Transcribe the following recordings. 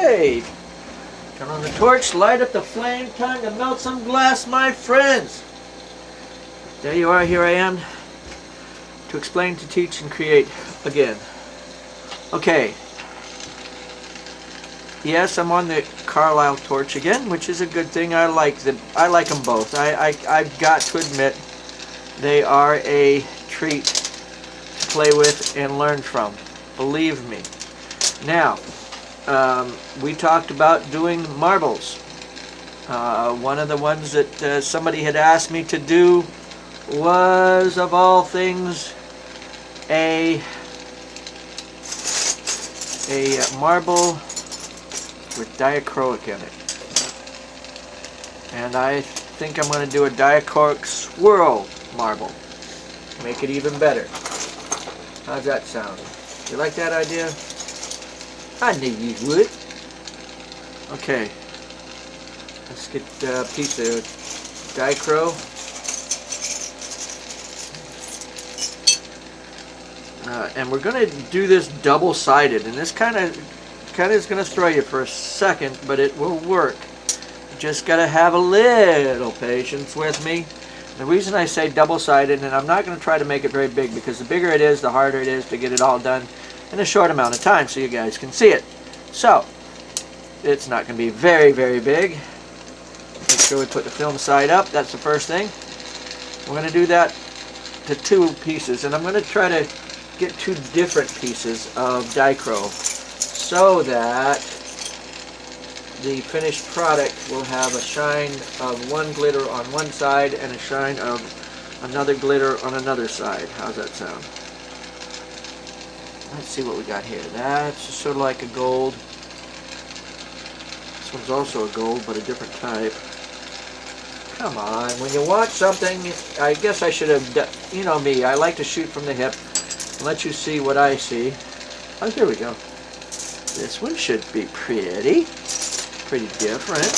Okay. Turn on the torch, light up the flame, time to melt some glass, my friends. There you are, here I am to explain, to teach, and create again. Okay. Yes, I'm on the Carlisle torch again, which is a good thing. I like them both. I've got to admit, they are a treat to play with and learn from. Believe me. Now, we talked about doing marbles. One of the ones that somebody had asked me to do was, of all things, a marble with diachroic in it. And I think I'm going to do a diachroic swirl marble. Make it even better. How's that sound? You like that idea? I knew you would. Okay. Let's get a piece of dichro. And we're going to do this double-sided, and this kind of is going to throw you for a second, but it will work. You just got to have a little patience with me. The reason I say double-sided, and I'm not going to try to make it very big, because the bigger it is, the harder it is to get it all done in a short amount of time so you guys can see it. So, it's not going to be very, very big. Make sure we put the film side up. That's the first thing. We're going to do that to 2 pieces, and I'm going to try to get 2 different pieces of dichro so that the finished product will have a shine of one glitter on one side and a shine of another glitter on another side. How's that sound? Let's see what we got here. That's sort of like a gold. This one's also a gold, but a different type. Come on, when you watch something, I guess I should have done, you know me, I like to shoot from the hip and let you see what I see. Oh, here we go. This one should be pretty different.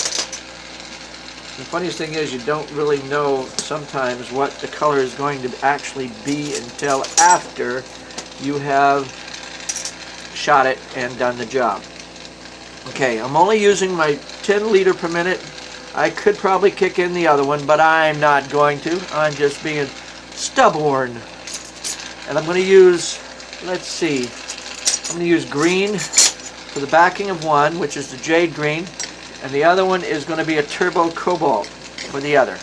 The funniest thing is you don't really know sometimes what the color is going to actually be until after you have shot it and done the job. Okay, I'm only using my 10 liter per minute. I could probably kick in the other one, but I'm not going to. I'm just being stubborn. And I'm going to use, let's see, I'm going to use green for the backing of one, which is the jade green, and the other one is going to be a turbo cobalt for the other.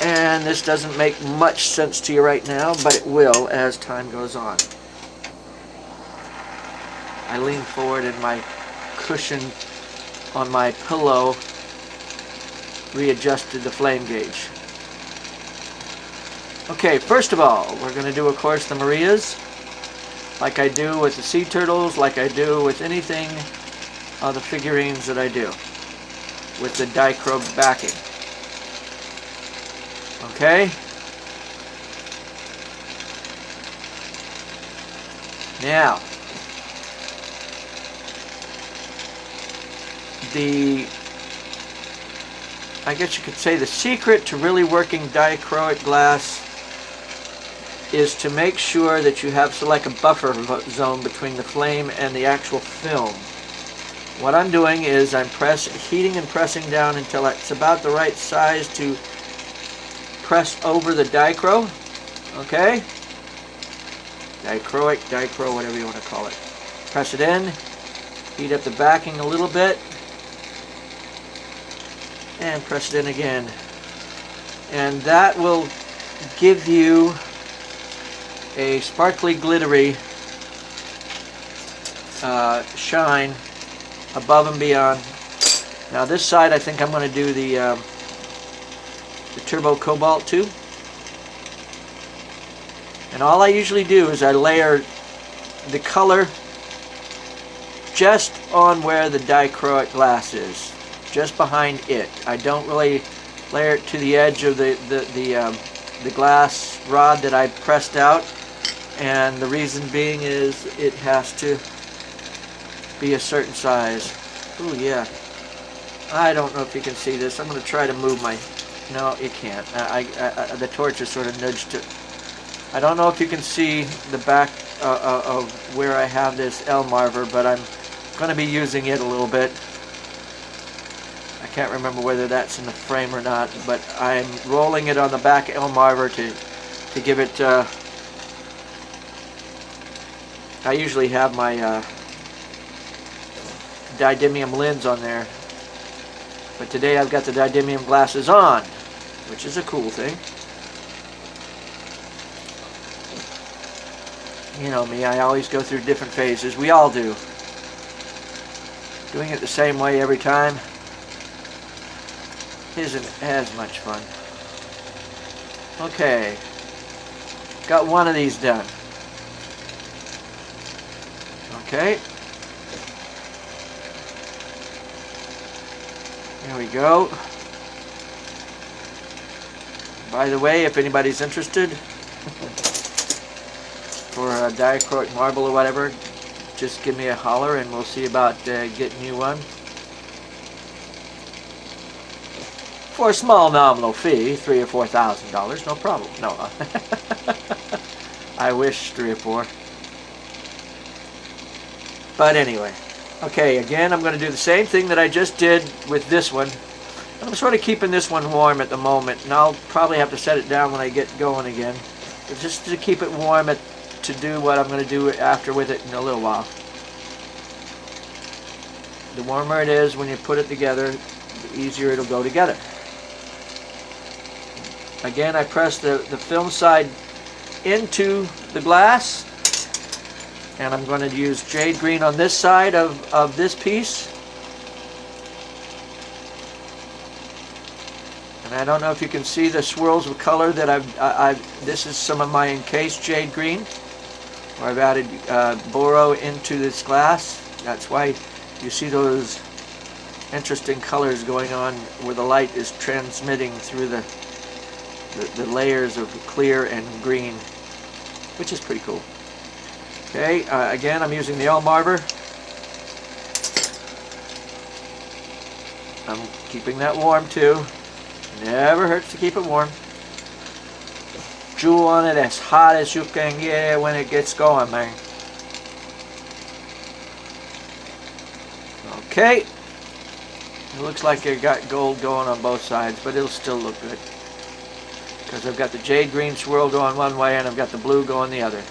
And this doesn't make much sense to you right now, but it will as time goes on. I lean forward and my cushion on my pillow readjusted the flame gauge. Okay, first of all, we're going to do, of course, the Marias, like I do with the sea turtles, like I do with anything, the figurines that I do, with the dichro backing. Okay? Now, I guess you could say the secret to really working dichroic glass is to make sure that you have like a buffer zone between the flame and the actual film. What I'm doing is I'm heating and pressing down until it's about the right size to press over the dichro. Okay? Dichro, whatever you want to call it. Press it in, heat up the backing a little bit, and press it in again. And that will give you a sparkly, glittery shine above and beyond. Now this side I think I'm going to do the turbo cobalt too. And all I usually do is I layer the color just on where the dichroic glass is, just behind it. I don't really layer it to the edge of the glass rod that I pressed out, and the reason being is it has to be a certain size. Oh yeah, I don't know if you can see this. I'm going to try to move my, no you can't. The torch is sort of nudged to, I don't know if you can see the back of where I have this L marver, but I'm going to be using it a little bit. I can't remember whether that's in the frame or not, but I'm rolling it on the back Elmarver to give it, I usually have my didymium lens on there, but today I've got the didymium glasses on, which is a cool thing. You know me, I always go through different phases. We all do. Doing it the same way every time isn't as much fun. Okay, got one of these done. Okay, there we go. By the way, if anybody's interested for a dichroic marble or whatever, just give me a holler and we'll see about getting you one. For a small nominal fee, $3,000 or $4,000, no problem. No, I wish 3 or 4. But anyway, okay, again, I'm going to do the same thing that I just did with this one. I'm sort of keeping this one warm at the moment, and I'll probably have to set it down when I get going again. But just to keep it warm to do what I'm going to do after with it in a little while. The warmer it is when you put it together, the easier it'll go together. Again, I press the film side into the glass, and I'm going to use jade green on this side of this piece. And I don't know if you can see the swirls of color that this is some of my encased jade green, where I've added boro into this glass. That's why you see those interesting colors going on where the light is transmitting through the layers of clear and green, which is pretty cool. Okay, again, I'm using the Elmarver. I'm keeping that warm too. Never hurts to keep it warm. Jewel on it as hot as you can get it when it gets going, man. Okay. It looks like it got gold going on both sides, but it'll still look good. Because I've got the jade green swirl going one way and I've got the blue going the other.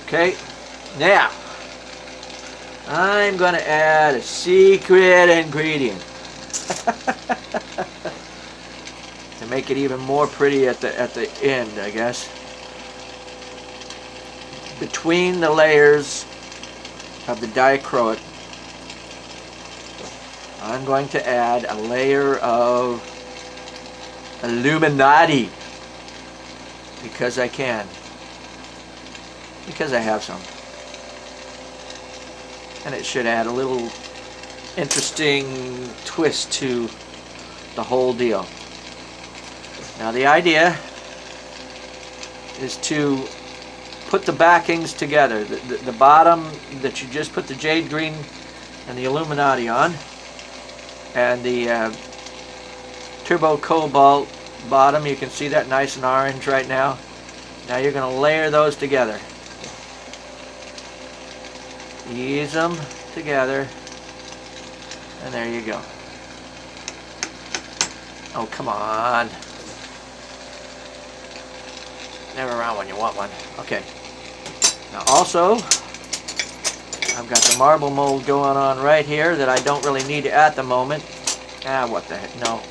Okay, now I'm going to add a secret ingredient to make it even more pretty at the end, I guess. Between the layers of the dichroic, I'm going to add a layer of Illuminati, because I can, because I have some, and it should add a little interesting twist to the whole deal. Now the idea is to put the backings together, the bottom that you just put the jade green and the Illuminati on, and the turbo cobalt bottom. You can see that nice and orange right now. Now you're going to layer those together. Ease them together, and there you go. Oh, come on. Never around when you want one. Okay. Now also, I've got the marble mold going on right here that I don't really need at the moment. What the heck? No,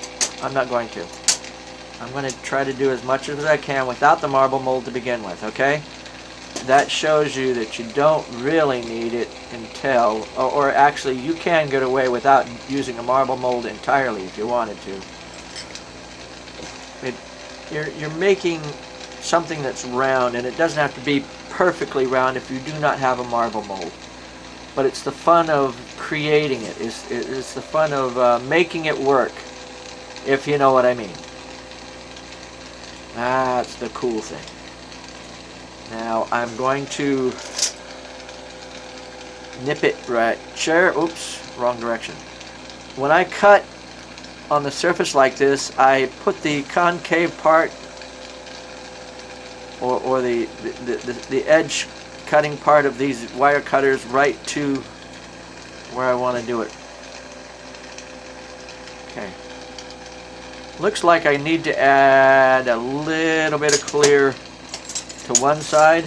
I'm not going to. I'm going to try to do as much as I can without the marble mold to begin with, okay? That shows you that you don't really need it until, or actually you can get away without using a marble mold entirely if you wanted to. You're making something that's round, and it doesn't have to be perfectly round if you do not have a marble mold. But it's the fun of creating it. It's the fun of making it work, if you know what I mean. That's the cool thing. Now I'm going to nip it right there. Oops, wrong direction. When I cut on the surface like this, I put the concave part or the edge cutting part of these wire cutters right to where I want to do it. Okay. Looks like I need to add a little bit of clear to one side.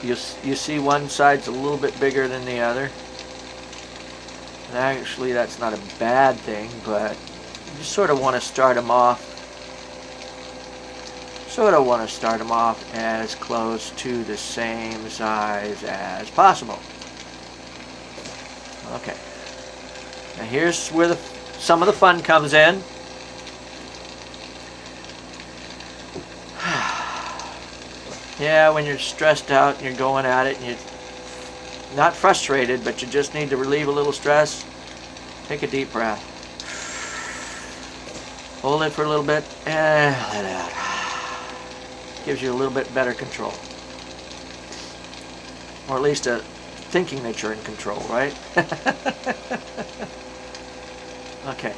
You see one side's a little bit bigger than the other. And actually that's not a bad thing, but you sort of want to start them off. As close to the same size as possible. Okay. Now here's where some of the fun comes in. Yeah, when you're stressed out and you're going at it and you're not frustrated, but you just need to relieve a little stress, take a deep breath. Hold it for a little bit and let it out. Gives you a little bit better control. Or at least a thinking that you're in control, right? Okay.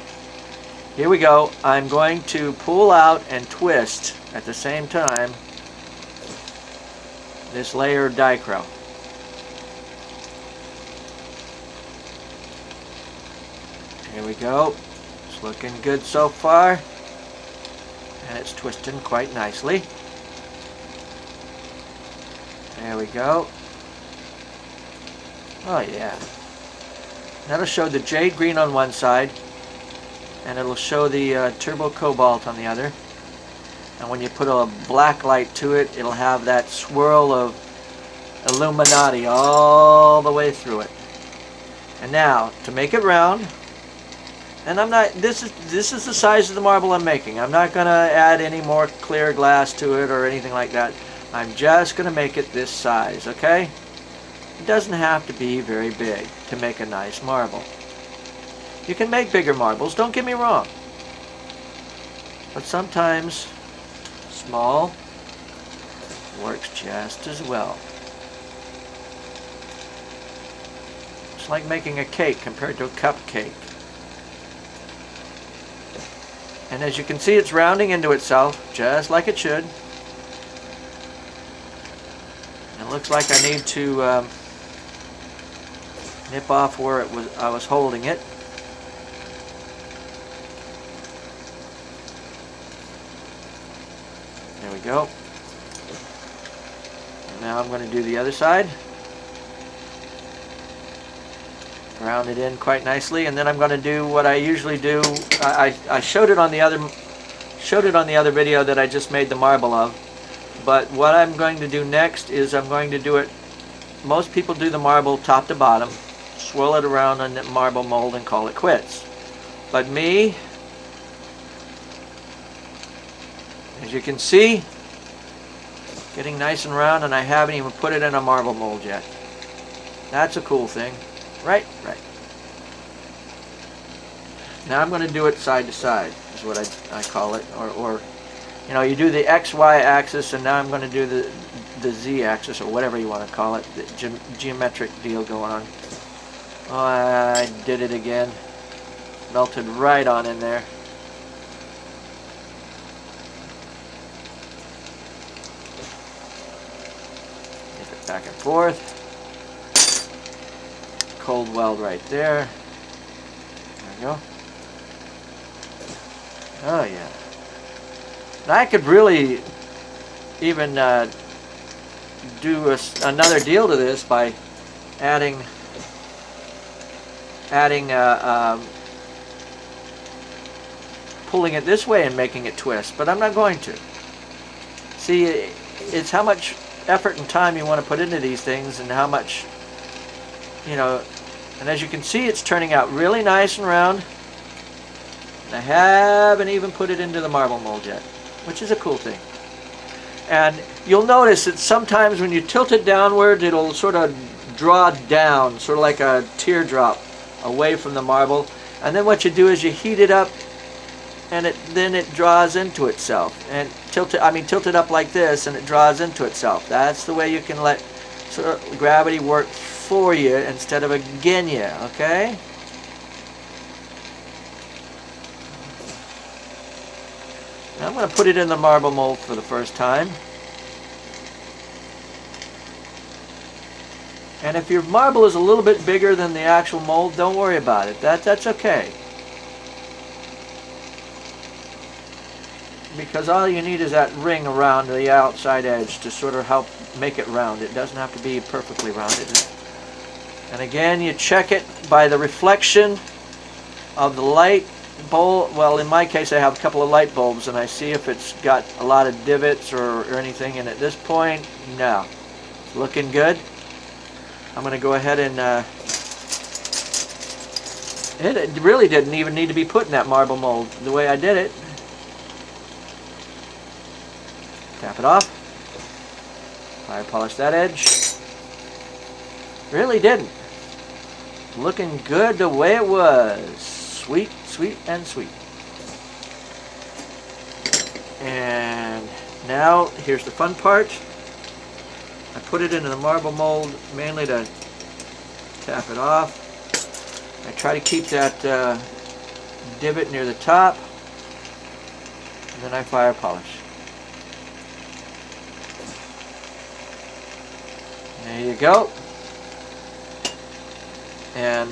Here we go. I'm going to pull out and twist at the same time this layer of dichro. Here we go. It's looking good so far. And it's twisting quite nicely. There we go. Oh yeah. That'll show the jade green on one side, and it'll show the turbo cobalt on the other. And when you put a black light to it, it'll have that swirl of Illuminati all the way through it. And now, to make it round, and I'm not, this is the size of the marble I'm making. I'm not gonna add any more clear glass to it or anything like that. I'm just gonna make it this size, okay? It doesn't have to be very big to make a nice marble. You can make bigger marbles, don't get me wrong. But sometimes small works just as well. It's like making a cake compared to a cupcake. And as you can see, it's rounding into itself, just like it should. And it looks like I need to nip off where I was holding it. There we go. And now I'm going to do the other side. Round it in quite nicely, and then I'm going to do what I usually do. I showed it on the other video that I just made the marble of. But what I'm going to do next is I'm going to do it. Most people do the marble top to bottom, swirl it around on the marble mold, and call it quits. But me, as you can see, getting nice and round, and I haven't even put it in a marble mold yet. That's a cool thing. Right. Now I'm going to do it side to side, is what I call it, or you know, you do the XY axis, and now I'm going to do the Z axis, or whatever you want to call it, the geometric deal going on. Oh, I did it again. Melted right on in there. Dip it back and forth. Cold weld right there. There we go. Oh yeah. Now I could really even do another deal to this by adding pulling it this way and making it twist, but I'm not going to. See, it's how much effort and time you want to put into these things, and how much, you know. And as you can see, it's turning out really nice and round. And I haven't even put it into the marble mold yet, which is a cool thing. And you'll notice that sometimes when you tilt it downward, it'll sort of draw down, sort of like a teardrop away from the marble. And then what you do is you heat it up, and then it draws into itself. And tilt it up like this, and it draws into itself. That's the way you can let sort of gravity work for you instead of against you, okay? Now I'm going to put it in the marble mold for the first time. And if your marble is a little bit bigger than the actual mold, don't worry about it. That's okay. Because all you need is that ring around the outside edge to sort of help make it round. It doesn't have to be perfectly rounded. And again, you check it by the reflection of the light bulb. Well, in my case, I have a couple of light bulbs, and I see if it's got a lot of divots or anything. And at this point, no. It's looking good. I'm going to go ahead and... it really didn't even need to be put in that marble mold the way I did it. Tap it off. Fire polish that edge. Really didn't. Looking good the way it was. Sweet, sweet, and sweet. And now, here's the fun part. I put it into the marble mold mainly to tap it off. I try to keep that divot near the top. And then I fire polish. There you go. And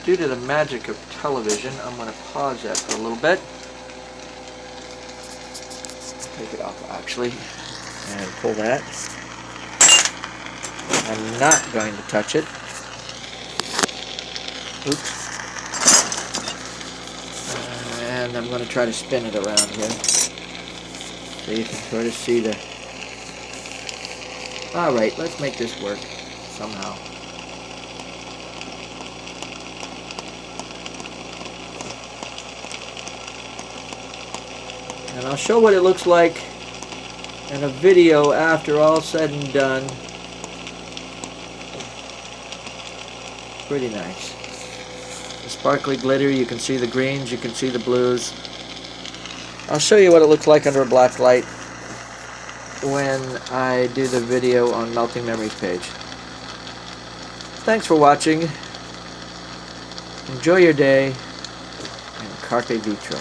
due to the magic of television, I'm going to pause that for a little bit. Take it off actually and pull that. I'm not going to touch it. Oops. And I'm going to try to spin it around here so you can sort of see the... Alright, let's make this work somehow. And I'll show what it looks like in a video after all said and done. Pretty nice. The sparkly glitter, you can see the greens, you can see the blues. I'll show you what it looks like under a black light when I do the video on Melting Memories page. Thanks for watching. Enjoy your day, and carpe vitro.